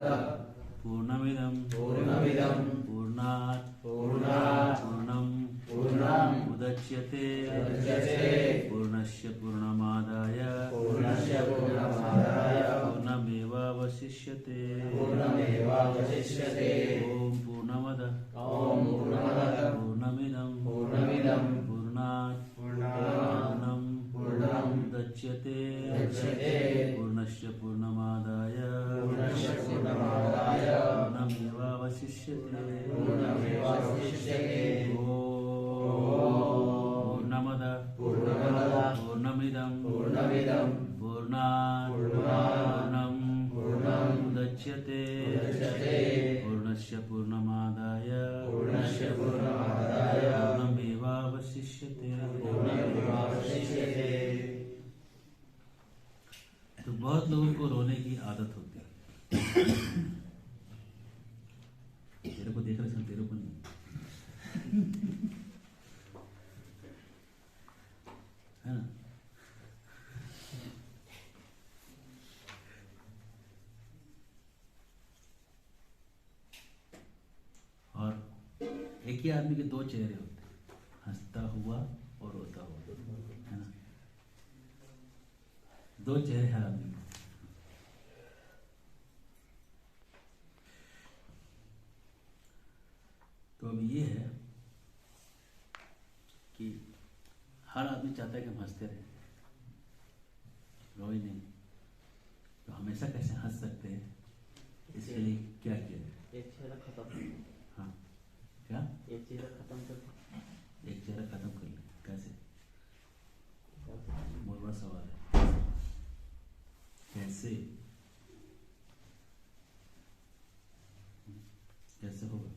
पूर्णमिदं पूर्णात् पूर्णम् उदच्यते पूर्णस्य पूर्णमादाय पूर्णमेवावशिष्यते। ॐ पूर्णमदः पूर्णमिदं पूर्णात् पूर्णम् उदच्यते पूर्णस्य पूर्णमादाय पूर्णमेवावशिष्यते। पूर्णमदः पूर्णमिदं पूर्णात् पूर्णम् उदच्यते पूर्णस्य पूर्णमादाय पूर्णमेवावशिष्यते। तो बहुत लोगों को रोने की आदत होती है। तेरे को देख रहे थे, तेरे को नहीं। है ना? और एक ही आदमी के दो चेहरे होते हैं, हंसता हुआ और रोता हुआ, है ना? दो चेहरे हर आदमी के। तो अब ये है कि हर आदमी चाहता है कि हम हंसते रहें, रोए नहीं। तो हमेशा कैसे हंस सकते हैं, इसके लिए क्या किया जाए? एक चेहरा खत्म। हाँ, क्या? एक चेहरा खत्म कर। एक चेहरा खत्म कर ले, कैसे? बहुत बड़ा सवाल है। कैसे कैसे होगा?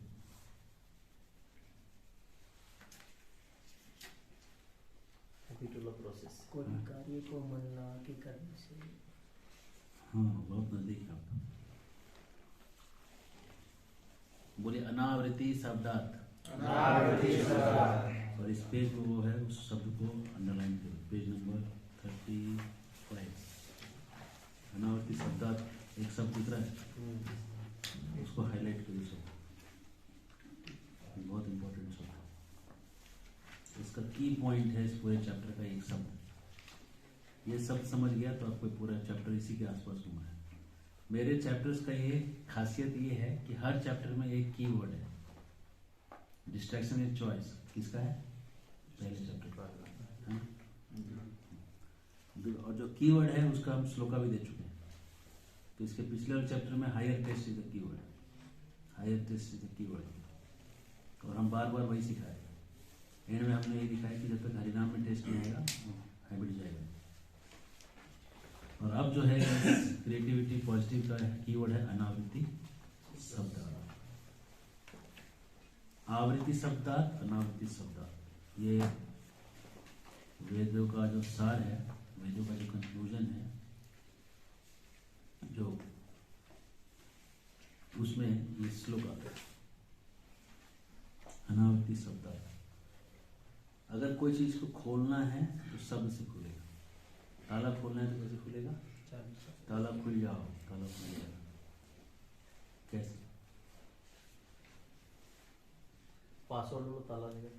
प्रोसेस। कोई कार्य को मन लगा के करने से। हाँ, बहुत नजदीक है आपका। बोले अनावृत्ति शब्दार्थ। और इस पेज में वो है, उस शब्द को अंडरलाइन करो, पेज नंबर 35। अनावृत्ति शब्दार्थ एक शब्द दिख रहा है, उसको हाईलाइट करो। शब्द बहुत इंपॉर्टेंट शब्द है, इसका की पॉइंट है इस पूरे चैप्टर का एक शब्द। ये शब्द समझ गया तो आपको पूरा चैप्टर इसी के आसपास घूमा है। मेरे चैप्टर्स का ये खासियत ये है कि हर चैप्टर में एक कीवर्ड है। डिस्ट्रैक्शन इज चॉइस किसका है? पहले चैप्टर का। और जो कीवर्ड है उसका हम श्लोका भी दे चुके हैं। तो इसके पिछले वाले चैप्टर में higher test is the keyword, higher test is the keyword, और हम बार बार वही सिखाए। एंड में हमने ये दिखाया कि जब तक हरिनाम में टेस्ट नहीं आएगा हाइब्रिड जाएगा। और अब जो है क्रिएटिविटी पॉजिटिव का कीवर्ड है अनावृत्ति शब्दार्थ। आवृत्ति शब्दार्थ, अनावृत्ति शब्दार्थ, ये वेदों का जो सार है, वेदों का जो कंक्लूजन है, जो उसमें ये श्लोक आता है अनावृत्ति शब्दार्थ। अगर कोई चीज को खोलना है तो शब्द से खुलेगा। ताला खोलना है तो कैसे खुलेगा? ताला खुल जाओ, ताला खुल जाएगा। कैसे? पासवर्ड लो, ताला देगा।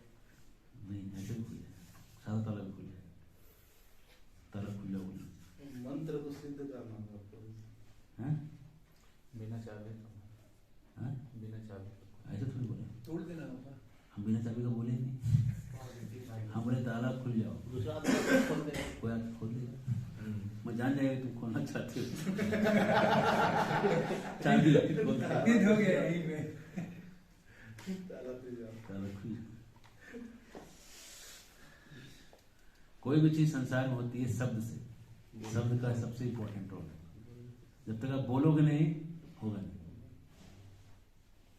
नहीं, ऐसे भी खुल जाएगा, सादा ताला भी खुल जाएगा। ताला खुल जाओ बोलो। मंत्र को सिद्ध करना आपको हैं? बिना चाबी। हाँ? बिना चाबी ऐसे थोड़ी बोले, तोड़ देना होगा। हम बिना चाबी का बोले नहीं। हम बोले ताला खुल जाओ, दूसरा आदमी खोल देगा। कोई आके खोल देगा। मैं जान जाएगा तुम खोलना चाहते हो। चाबी हो गया यही में। ताला खुल जाओ, ताला खुल। कोई भी चीज संसार में होती है शब्द से। शब्द का सबसे इंपॉर्टेंट रोल है। जब तक आप बोलोगे नहीं होगा नहीं।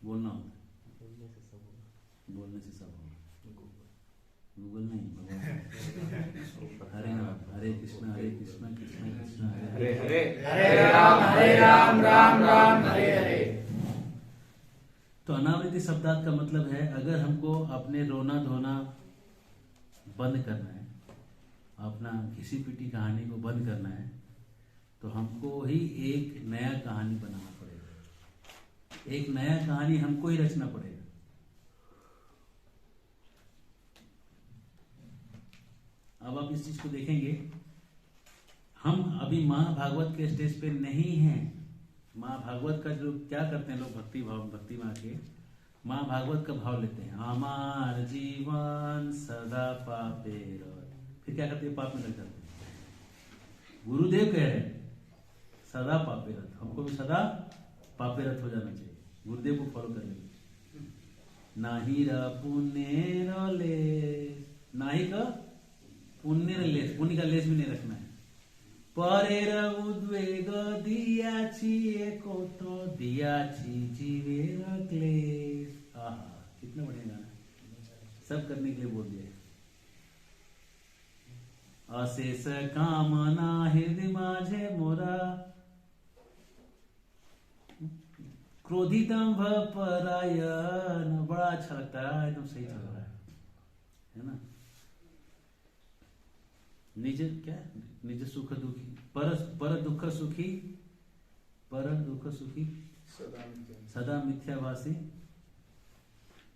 बोलना होता है, बोलने से सब होगा। गूगल नहीं, भगवान। हरे राम हरे कृष्ण कृष्ण कृष्ण हरे हरे राम राम राम हरे हरे। तो अनावृत्ति शब्दार्थ का मतलब है, अगर हमको अपने रोना धोना बंद करना है, अपना घिसी पिटी कहानी को बंद करना है, तो हमको ही एक नया कहानी बनाना पड़ेगा। एक नया कहानी हमको ही रचना पड़ेगा। अब आप इस चीज को देखेंगे, हम अभी महाभागवत के स्टेज पे नहीं हैं। महाभागवत का जो क्या करते हैं लोग, भक्ति में आके महाभागवत का भाव लेते हैं, हमार जीवन सदा पापे रत। फिर क्या करते हैं, पाप में लग जाते हैं। गुरुदेव कह रहे हैं सदा पापे रत, हमको भी सदा पापे रत हो जाना चाहिए, गुरुदेव को फॉलो कर लेंगे। नाही र पुण्य र लेस, नाही का पुण्य र लेस, पुण्य का लेस भी नहीं रखना है। परेर उद्वेग दियाची एको तो दियाची जीवेर क्लेश। आहा, कितना बढ़िया गाना, सब करने के लिए बोल दिया। अशेष कामना हृदय माझे मोरा, क्रोधी दंभ परायण। बड़ा अच्छा लगता है, एकदम सही चल रहा है ना। निज क्या, निज सुख दुखी, पर दुख सुखी, पर दुख सुखी सदा मिथ्याभासी,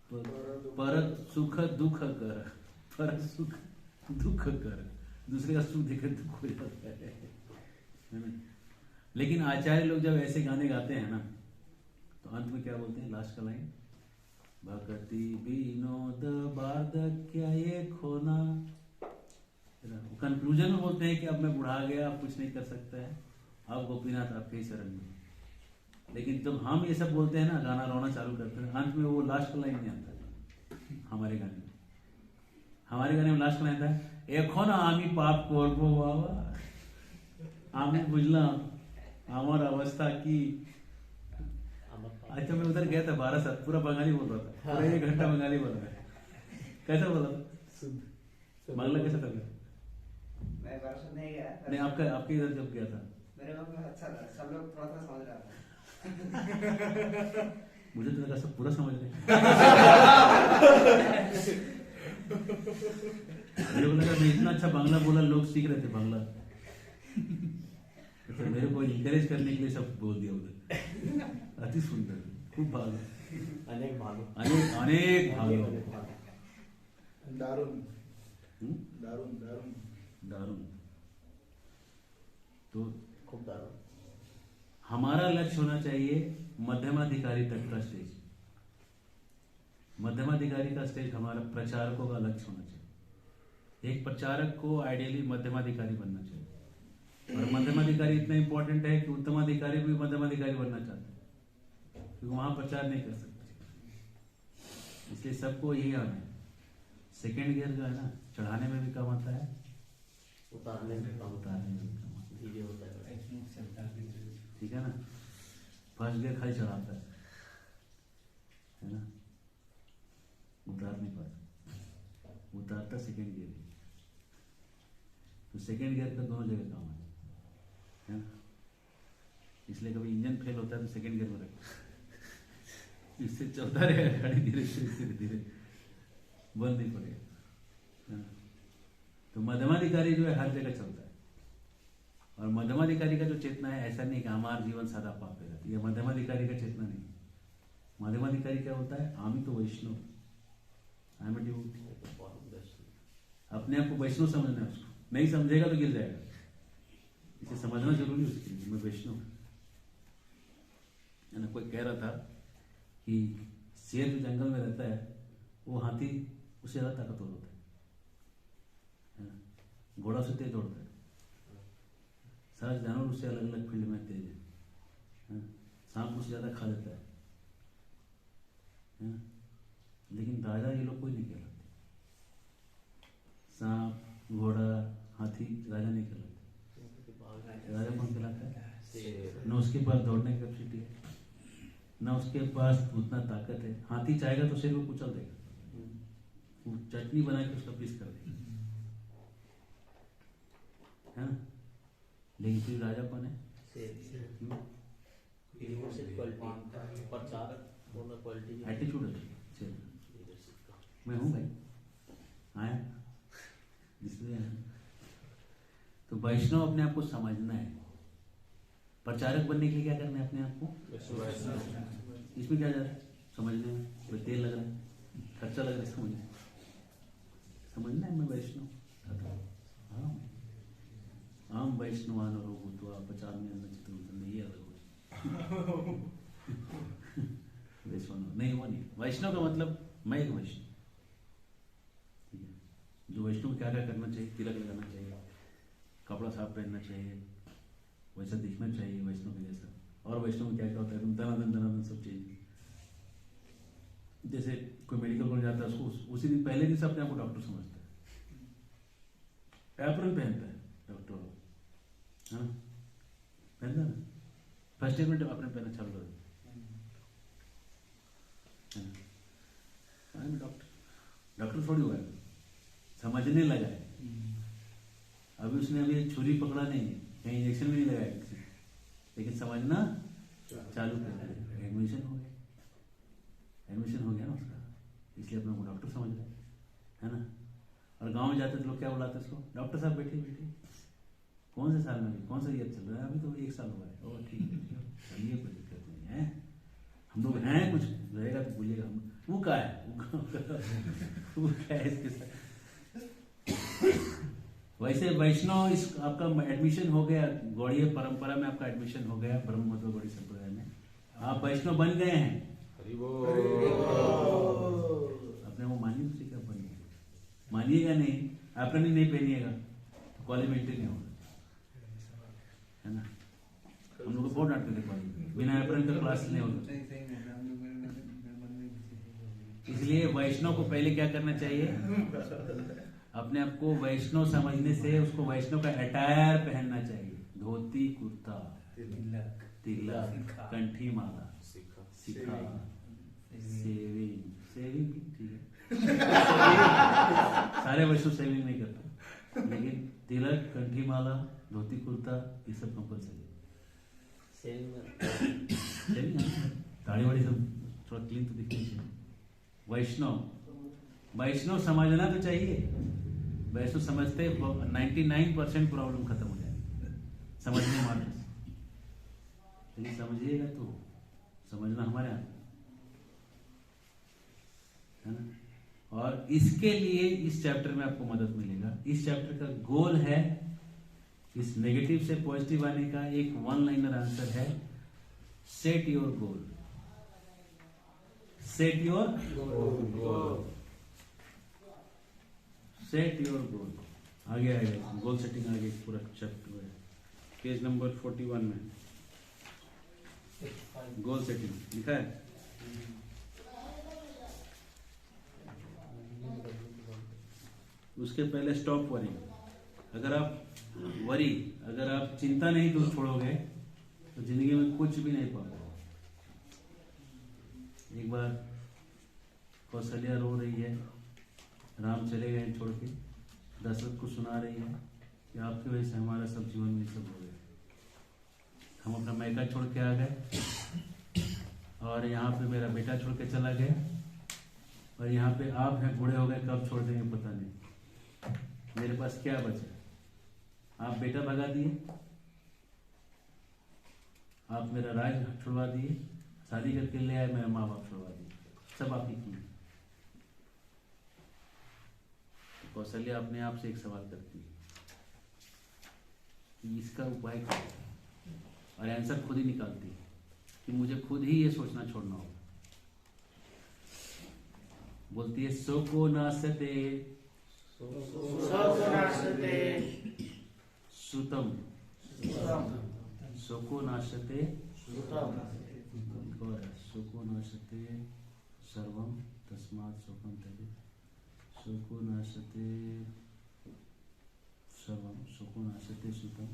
पर सुख दुख कर, पर सुख दुख कर, दूसरे का सुख देकर दुख हो जाता है ना। लेकिन आचार्य लोग जब ऐसे गाने गाते हैं ना, तो अंत में क्या बोलते हैं, लास्ट का लाइन, भक्ति विनोद बार्धक्य ये खोना। कंक्लूजन में बोलते हैं कि अब मैं बुढ़ा गया, अब कुछ नहीं कर सकता है, अब गोपीनाथ आपके ही शरण में। लेकिन जब हम ये सब बोलते हैं ना, गाना रोना चालू करते हैं, अंत में वो लास्ट का लाइन नहीं आता हमारे गाने में। हमारे गाने में लास्ट का लाइन था, एखोन आमी पाप करबो बाबा, आमी बुझलाम আমার अवस्था की। अच्छा, मैं उधर गया था 12 साल, पूरा बंगाली बोल रहा था, पूरा 1 घंटा बंगाली बोल रहा है। कैसा बोला था, बांग्ला कैसा था? मैं वर्ष नहीं गया। नहीं, आपके इधर जब गया था मेरे को अच्छा था, सब लोग थोड़ा थोड़ा समझ रहा था। मुझे तो लगा सब पूरा समझ गए। मेरे को लगा मैं इतना अच्छा बांग्ला बोला, लोग सीख रहे थे बांग्ला, तो मेरे को इंकरेज करने के लिए सब बोल दिया उधर। अति सुंदर, खूब भाग, अनेक भागों, अनेक भाग, दारुण हम्म? दारुण दारुण दारुण। तो खूब दारुण। हमारा लक्ष्य होना चाहिए मध्यमाधिकारी तक का स्टेज। मध्यमाधिकारी का स्टेज हमारा प्रचारकों का लक्ष्य होना चाहिए। एक प्रचारक को आइडियली मध्यमाधिकारी बनना चाहिए, और मध्यमाधिकारी इतना इंपॉर्टेंट है कि उत्तमाधिकारी भी मध्यमाधिकारी बनना चाहते हैं, क्योंकि वहां प्रचार नहीं कर सकते। इसलिए सबको यही आना है। सेकेंड गियर जो है ना, चढ़ाने में भी कम आता है, उतारने में कम, उतारने में भी कम आता धीरे होता है। है। ठीक है ना, फर्स्ट गियर खाली चढ़ाता है ना, उतार नहीं पाता, उतारता सेकेंड गियर। तो सेकेंड गियर का दोनों जगह काम है ना। इसलिए कभी इंजन फेल होता है तो सेकेंड गियर में रखो, इससे चलता रहेगा गाड़ी, धीरे धीरे धीरे बंद नहीं पड़ेगा, है ना। तो मध्यमाधिकारी जो है हर जगह चलता है, और मध्यमाधिकारी का जो चेतना है, ऐसा नहीं कि हमारा जीवन सदा पापे रहती है, मध्यमाधिकारी का चेतना नहीं। मध्यमाधिकारी क्या होता है, आमी तो वैष्णव, आई एम अ डिवोटी। अपने आप को वैष्णव समझना है, उसको नहीं समझेगा तो गिर जाएगा, इसे समझना जरूरी है उसके लिए, मैं वैष्णव है ना। कोई कह रहा था कि शेर जो जंगल में रहता है, वो हाथी उससे ज्यादा ताकतवर होता है ना, घोड़ा से तेज दौड़ता है, सारे जानवर उससे अलग अलग फील्ड में तेज है ना, सांप उससे ज्यादा खा लेता है ना, लेकिन राजा ये लोग कोई नहीं कहलाते। सांप, घोड़ा, हाथी राजा नहीं कहलाते। राजा कौन कहलाता है? न उसके पास दौड़ने की कैपेसिटी है, न उसके पास उतना ताकत है। हाथी चाहेगा तो शेर को कुचल देगा, वो चटनी बना के उसका पीस कर देगा, है ना। लेकिन फिर राजा कौन है? एटीट्यूड है, मैं हूँ भाई, आया इसलिए। तो वैष्णव अपने आप को समझना है। प्रचारक बनने के लिए क्या करना है अपने आप को? इसमें क्या जा रहा है समझने में? कोई तेल लग रहा है, खर्चा लग रहा है समझना है। मैं वैष्णव हाँ, आम वैष्णवान रोगो तो आप पचाने ये अलग हो वैष्णव नहीं, वो नहीं। वैष्णव का मतलब मैं एक वैष्णव, ठीक है। जो वैष्णव को क्या क्या करना चाहिए, तिलक लगाना चाहिए, कपड़ा साफ पहनना चाहिए, वैसा दिखना चाहिए वैष्णव के जैसा। और वैष्णव में क्या क्या होता है, दनादन सब चाहिए। जैसे कोई मेडिकल कॉलेज जाता है, उसको उसी दिन पहले दिन से अपने आप को डॉक्टर समझता है, एप्रन पहनता है डॉक्टर, हाँ पहनता है ना। फर्स्ट ईयर में अपने पहनना चालू कर देता है डॉक्टर थोड़ी हुआ है, समझने लगा है। अभी उसने अभी छुरी पकड़ा नहीं है, कहीं इंजेक्शन भी नहीं लगाया किसी, लेकिन समझना चालू कर दिया। एडमिशन हो गया ना उसका, इसलिए अपने को डॉक्टर समझ रहा है ना। और गांव में जाते तो लोग क्या बुलाते उसको, डॉक्टर साहब बैठिए बैठिए, कौन से साल में, कौन सा ईयर चल रहा है? अभी तो 1 साल हुआ है। ओ ठीक है, चलिए कोई दिक्कत नहीं है, हम लोग हैं, कुछ रहेगा तो बोलिएगा। हम वो क्या है वो क्या है इसके साथ। वैसे वैष्णव इस आपका एडमिशन हो गया, गौड़ीय परंपरा में आपका एडमिशन हो गया, ब्रह्म मतलब गौड़ी संप्रदाय में आप वैष्णव बन गए हैं। अपने वो मानिए, उसी का बन गए। मानिएगा नहीं, एप्रन ही नहीं पहनिएगा तो कॉलेज में एंट्री नहीं होगा, है ना। हम लोग को बहुत डांटते थे कॉलेज में, बिना एप्रन का क्लास नहीं होगा। इसलिए वैष्णव को पहले क्या करना चाहिए, अपने आप को वैष्णव समझने से उसको वैष्णव का अटायर पहनना चाहिए। धोती कुर्ता, तिलक, कंठी माला, शिखा, सेविंग ठीक है। सारे वैष्णव सेविंग नहीं करते, लेकिन तिलक, कंठी माला, धोती कुर्ता ये सब कंपल्सरी है। सेविंग दाढ़ी वाड़ी सब थोड़ा क्लीन तो दिखनी चाहिए। वैष्णव समझना तो चाहिए। वैष्णव समझते 99% प्रॉब्लम खत्म हो जाएगी समझने मात्र से। लेकिन समझिएगा तो समझना हमारे हाथ है ना। और इसके लिए इस चैप्टर में आपको मदद मिलेगा। इस चैप्टर का गोल है इस नेगेटिव से पॉजिटिव आने का। एक 1 लाइनर आंसर है, set your goal. Set your goal. आगे आएगा गोल सेटिंग, आगे पूरा चैप्टर है पेज नंबर 41 में गोल सेटिंग लिखा है। उसके पहले स्टॉप वरी। अगर आप चिंता नहीं दूर छोड़ोगे तो जिंदगी में कुछ भी नहीं पाओगे। एक बार कौशल्या रो रही है, राम चले गए छोड़ के, दशरथ को सुना रही है कि आपकी वजह से हमारा सब जीवन में सब हो गया। हम अपना मायका छोड़ के आ गए और यहाँ पे मेरा बेटा छोड़ के चला गया और यहाँ पे आप हैं, बूढ़े हो गए, कब छोड़ देंगे पता नहीं। मेरे पास क्या बचा? आप बेटा भगा दिए, आप मेरा राज छुड़वा दिए, शादी करके ले आए, मेरा माँ बाप छुड़वा दिए, सब आप ही किए। कौशल्या अपने आप से एक सवाल करती है कि इसका उपाय क्या है, और आंसर खुद ही निकालती है कि मुझे खुद ही ये सोचना छोड़ना होगा। बोलती है सोको नासते सुतम, सोको नाशते सोको नाशते सर्वम तस्मात् शोकम त्यजेत्। शोको नाशते सर्वम, शोको नाशते सुतम,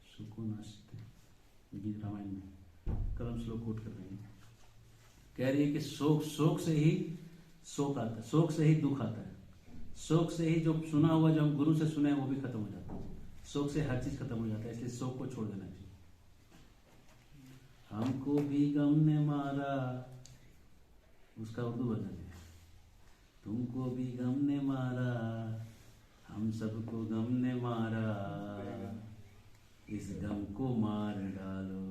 शोको नाशते। गीत रामायण में कलम श्लोक कोट कर रही है। कह रही है कि शोक से ही शोक आता है, शोक से ही दुख आता है, शोक से ही जो सुना हुआ, जो हम गुरु से सुने हैं वो भी खत्म हो जाता है, शोक से हर चीज खत्म हो जाता है। इसलिए शोक को छोड़ देना चाहिए। हमको भी गम ने मारा, उसका उर्दू बदल है, तुमको भी गम ने मारा, हम सबको गम ने मारा, इस गम को मार डालो।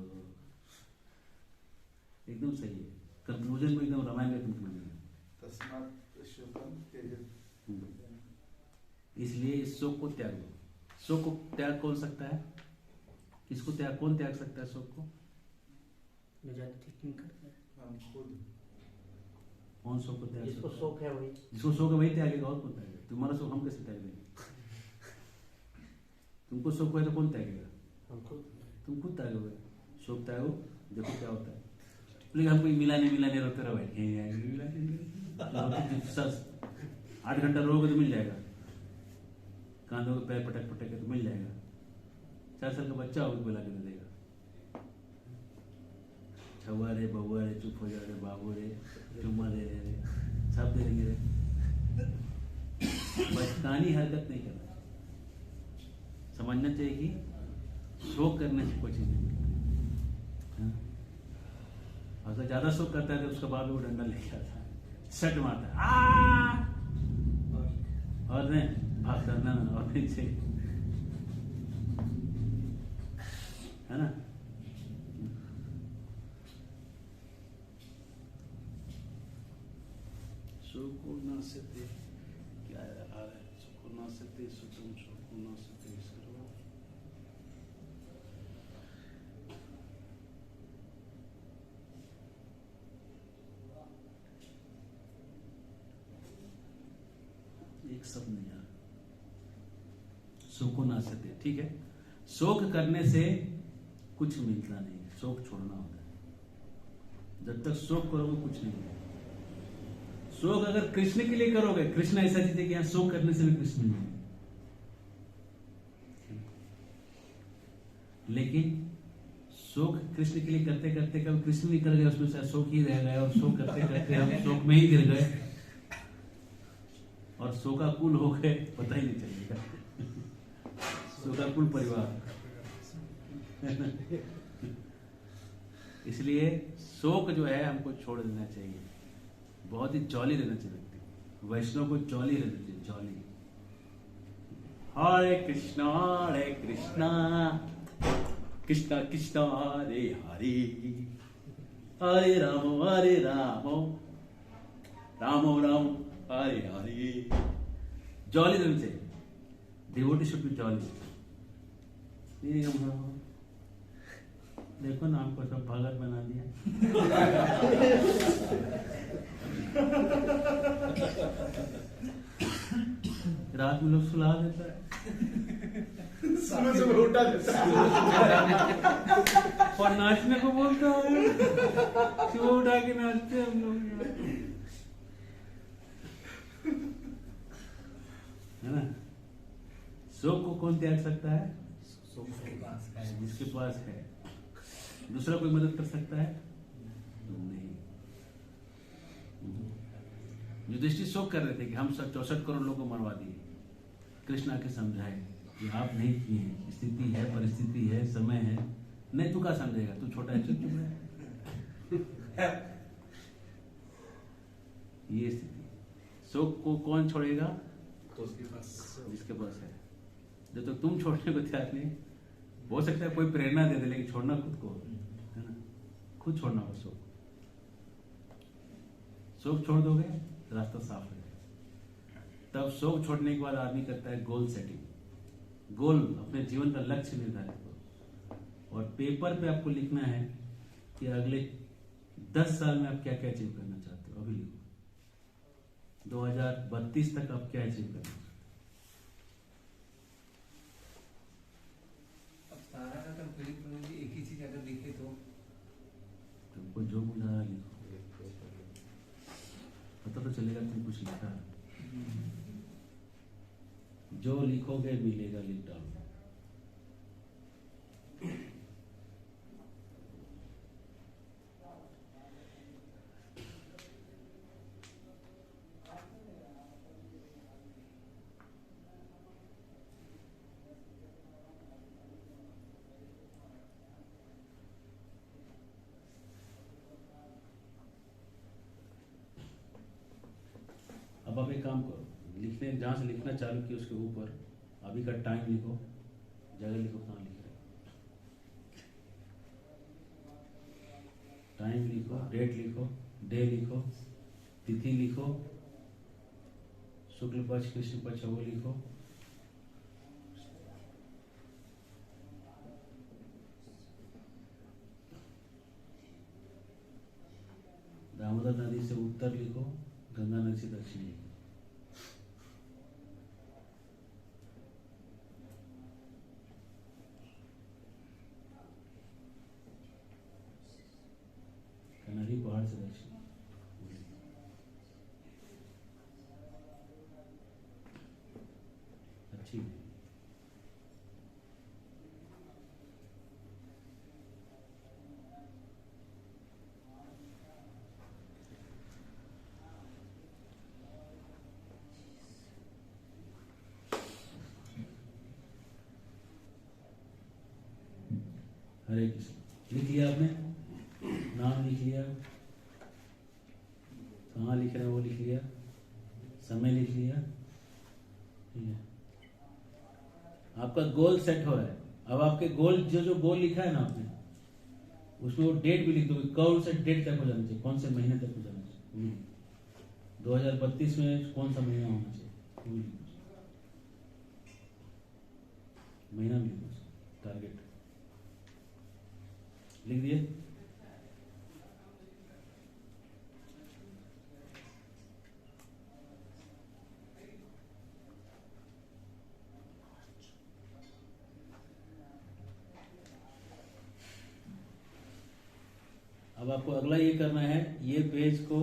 एकदम सही है, कंक्लूजन में एकदम रामायण का कंक्लूजन है। तस्मात् शोकम त्यजेत। इसलिए इस शोक को त्याग दो। शोक को त्याग कौन सकता है? किसको त्याग, कौन त्याग सकता है शोक को? जो ज्यादा थिंकिंग करता है हम खुद। कौन शोक को त्याग जिसको सकता है? शौक है वही। जिसको शोक है वही त्यागेगा, और कौन त्यागेगा? तुम्हारा शोक हम कैसे त्याग देंगे? तुमको शोक है तो कौन त्यागेगा? हम खुद। तुम खुद त्यागोगे। शोक त्यागो, देखो क्या होता है। लेकिन हमको मिला नहीं रोते रहो, बैठे हैं 8 घंटा रोगे तो मिल जाएगा, कांधों के पैर पटक पटक के तो मिल जाएगा। 4 साल का बच्चा होगा बुला के दे देगा, छुआ रे बउआ रे, चुप हो जा रे बाबू रे, चुम्मा दे रे, सब दे देंगे रे। बचकानी हरकत नहीं करना। समझना चाहिए कि शोक करने से कोई चीज नहीं मिलती। हाँ? अगर ज्यादा शोक करता है तो उसके बाद वो डंडा लेके आता है, सट मारता है, आ और नहीं भाग करना और नहीं चाहिए, है ना। सुको न सते, क्या आ रहा है? सुको न सते सुतम, सुको न सते सर्वम। एक शब्द नहीं यार, सुको न सते, ठीक है। शोक करने से कुछ मिलता नहीं है, शोक छोड़ना होता है। जब तक शोक करोगे कुछ नहीं है। शोक अगर कृष्ण के लिए करोगे, कृष्ण ऐसा चीज है कि यहां शोक करने से भी कृष्ण नहीं है। लेकिन शोक कृष्ण के लिए करते करते कभी कृष्ण निकल गए, उसमें से शोक ही रह गए, और शोक करते करते हम शोक में ही गिर गए और शोकाकुल हो गए, पता ही नहीं चलेगा। शोकाकुल परिवार। इसलिए शोक जो है हमको छोड़ देना चाहिए। बहुत ही जॉली रहना चाहिए व्यक्ति। वैष्णव को जॉली रहना चाहिए, जॉली। हरे कृष्णा कृष्णा कृष्णा हरे हरे, हरे राम राम राम हरे हरे। जॉली रहना चाहिए। Devotee should be jolly. देखो ना, हमको सब भगत बना दिया। रात में लोग सुला देता है, सुबह उठा देता है और नाचने को बोलता है। सुबह उठा के नाचते हैं हम लोग, है ना। शोक को कौन त्याग सकता है? जिसके पास है। दूसरा कोई मदद कर सकता है? नहीं। युधिष्ठिर शोक कर रहे थे कि हम सब 64 करोड़ लोगों को मरवा दिए। कृष्ण आके समझाए कि आप नहीं किए हैं, स्थिति है, परिस्थिति है, समय है। नहीं, तू क्या समझेगा, तू छोटा है, चुप है। ये स्थिति। शोक को कौन छोड़ेगा? तो उसके पास जिसके पास है। जब तक तुम छोड़ने को तैयार नहीं, हो सकता है कोई प्रेरणा दे दे, लेकिन छोड़ना खुद को है ना। खुद छोड़ना हो शोक। शोक छोड़ दोगे रास्ता साफ हो जाएगा। तब शोक छोड़ने के बाद आदमी करता है गोल सेटिंग। गोल, अपने जीवन का लक्ष्य निर्धारित करो और पेपर पे आपको लिखना है कि अगले 10 साल में आप क्या क्या अचीव करना चाहते हो। अभी लिखो 2032 तक आप क्या अचीव करना चाहते हो। सारा का कंप्लीट करने की एक ही चीज अगर लिखे तो तुमको जो बुझा रहा लिखो, पता तो चलेगा तुम कुछ लिखा है। जो लिखोगे मिलेगा, लिख डालो। अब आप एक काम करो, लिखने जहाँ से लिखना चालू किया उसके ऊपर अभी का टाइम लिखो, जगह लिखो, कहाँ लिख रहे हो। टाइम लिखो, डेट लिखो, डे लिखो, तिथि लिखो, शुक्ल पक्ष कृष्ण पक्ष वो लिखो। दामोदर नदी से उत्तर लिखो, गंगा नदी से दक्षिण लिखो। कनरी पहाड़ से दक्षिण। अच्छी हरे कृष्ण। लिख लिया आपने? नाम लिख लिया, कहाँ लिख रहे हैं वो लिख लिया, समय लिख लिया, ठीक है। आपका गोल सेट हो रहा है। अब आपके गोल जो गोल लिखा है ना आपने, उसमें वो डेट भी लिख दो, कौन से डेट तक हो जाना चाहिए, कौन से महीने तक हो जाना चाहिए। 2032 में कौन सा महीना होना चाहिए, महीना भी लिखो, टारगेट लिख दिए। अब आपको अगला ये करना है, ये पेज को,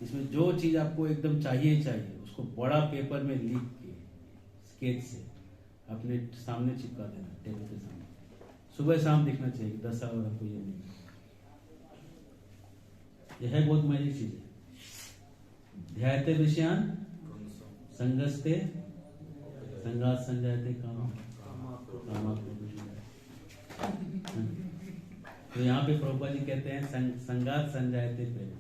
इसमें जो चीज आपको एकदम चाहिए उसको बड़ा पेपर में लिख के स्केच से अपने सामने चिपका देना, टेबल के सामने। सुबह शाम दिखना चाहिए, 10 आवर आपको ये नहीं। यह है बहुत मजे चीज है। ध्यायते विषयान संगस्ते संगात संजायते काम। तो यहाँ पे प्रभुपा जी कहते हैं संगात संजायते प्रेम।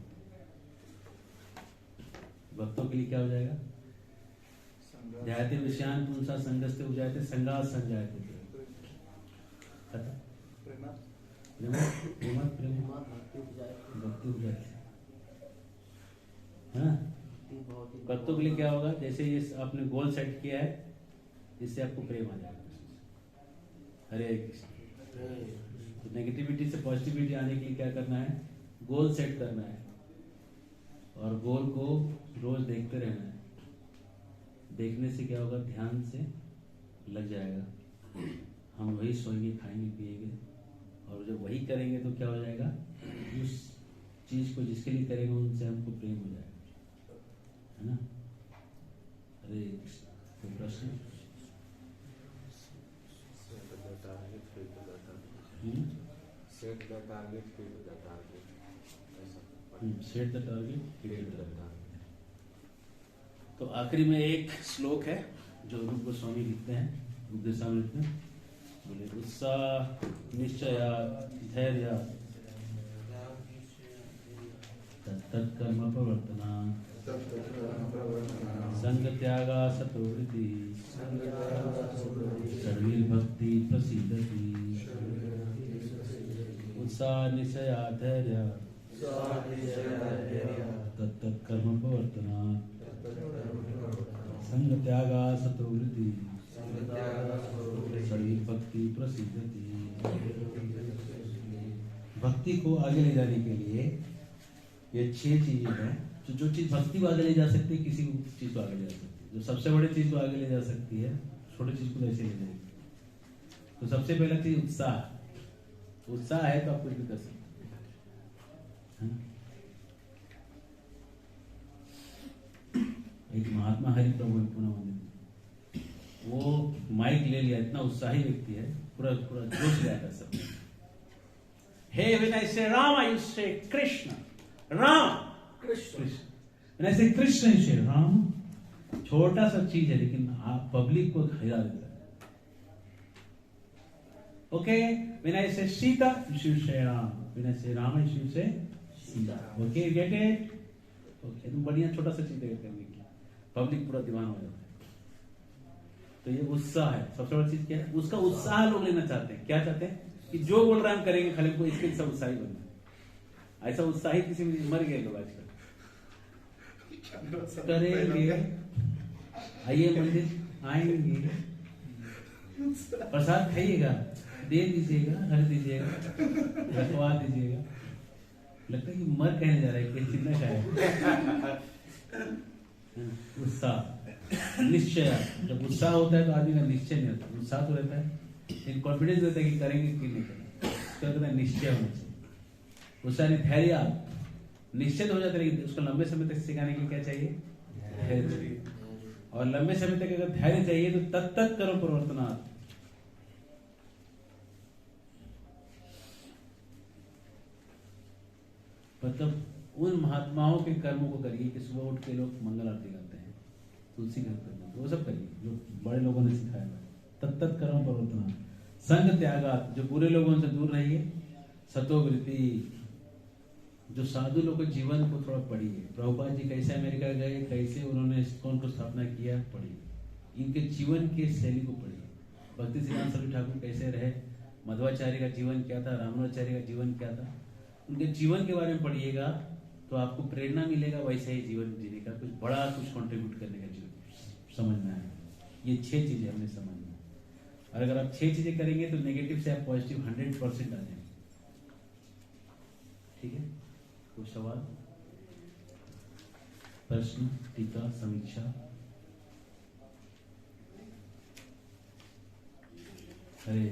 भक्तों के लिए क्या हो जाएगा? ध्यायते विषयान पुंसा संगस्ते उजायते संगात संजायते प्रेम। भक्ति उजायते। हाँ, भक्तों के लिए क्या होगा? जैसे ये आपने गोल सेट किया है, इससे आपको प्रेम आ जाएगा। हरे कृष्ण। तो नेगेटिविटी से पॉजिटिविटी आने के लिए क्या करना है? गोल सेट करना है और गोल को रोज देखते रहना है। देखने से क्या होगा? ध्यान से लग जाएगा। हम वही सोएंगे, खाएंगे, पिएंगे, और जब वही करेंगे तो क्या हो जाएगा? उस चीज को जिसके लिए करेंगे उनसे हमको प्रेम हो जाएगा, है ना? अरे कोई प्रश्न? Set the target, hit the target. Set the target, hit the target. तो आखिरी में एक श्लोक है जो रूप गोस्वामी लिखते हैं, रूप गोस्वामी लिखते हैं, बोले उत्साह निश्चय धैर्य तत्कर्म प्रवर्तना संग त्यागा सतोवृत्ति सर्वीर्भक्ति प्रसीदति। उत्साह निश्चय धैर्य तत्कर्म प्रवर्तना संग त्यागा सतोवृत्ति सर्वीर्भक्ति प्रसीदति। भक्ति को आगे ले जाने के लिए ये 6 चीजें हैं। जो चीज भक्ति को आगे ले जा सकती है, किसी चीज को आगे ले जा सकती है। जो सबसे बड़ी चीज को आगे ले जा सकती है, छोटी चीज को ऐसे ले जाएगी। तो सबसे पहला चीज उत्साह। उत्साह है तो आप कुछ भी कर सकते हैं। एक महात्मा हरि प्रभु है पुणे मंदिर, वो माइक ले लिया, इतना उत्साही व्यक्ति है, पूरा पूरा जोश लिया था सब। Hey, when I say Rama, you say Krishna. Ram, Krishna. When I say Krishna, you say Ram. छोटा सा चीज है लेकिन आप पब्लिक को हिला देता है। Okay, when I say Sita, you should say Ram. When I say Rama, you should say Sita. Okay, you get it? Okay, तुम बढ़िया छोटा सा चीज करने की, पब्लिक पूरा दीवाना हो जाता है। तो ये उत्साह है। सबसे बड़ी चीज क्या है? उसका उत्साह लोग लेना चाहते हैं। क्या चाहते हैं? कि जो बोल रहा है हम करेंगे, खाली को इसके सब उत्साही बनना है। ऐसा उत्साहित किसी में मर गए लोग आजकल। करेंगे, आइए मंदिर, आएंगे, प्रसाद खाइएगा, दे दीजिएगा, हर दीजिएगा, रखवा दीजिएगा। लगता है कि मर कहने जा रहा है, कोई चिन्ह खाए। उत्साह, निश्चय। जब उत्साह होता है तो आदमी का निश्चय नहीं होता। उत्साह तो रहता है, लेकिन कॉन्फिडेंस रहता है कि करेंगे कि नहीं करेंगे। उसका कहता है निश्चय होना चाहिए। उत्साह नहीं, धैर्य। निश्चित हो जाता है, लेकिन उसको लंबे समय तक सिखाने के लिए क्या चाहिए? धैर्य चाहिए। और लंबे समय तक अगर धैर्य चाहिए तो तत्त करो प्रवर्तनात्। मतलब उन महात्माओं के कर्मों को करिए कि सुबह उठ के लोग मंगल आरती गाते हैं, तुलसी घर करते हैं, वो सब करिए जो बड़े लोगों ने सिखाया है। तत्त कर्म प्रवर्तनात्। संग त्यागात्, जो बुरे लोगों से दूर रहिए। सतोवृत्ति, जो साधु लोग के जीवन को थोड़ा पढ़िए। प्रभुपाद जी कैसे अमेरिका गए, कैसे उन्होंने इस्कॉन को स्थापना किया, पढ़िए। इनके जीवन की शैली को पढ़िए। भक्ति सिद्धांत सरस्वती ठाकुर कैसे रहे, मध्वाचार्य का जीवन क्या था, रामानुजाचार्य का जीवन क्या था, उनके जीवन के बारे में पढ़िएगा तो आपको प्रेरणा मिलेगा वैसे ही जीवन जीने का, कुछ बड़ा कुछ कंट्रीब्यूट करने का जीवन समझना है। ये 6 चीजें हमने समझना है। और अगर आप 6 चीजें करेंगे तो नेगेटिव से आप पॉजिटिव 100% आ जाएंगे। ठीक है, कोई सवाल, प्रश्न, टीका, समीक्षा? हरे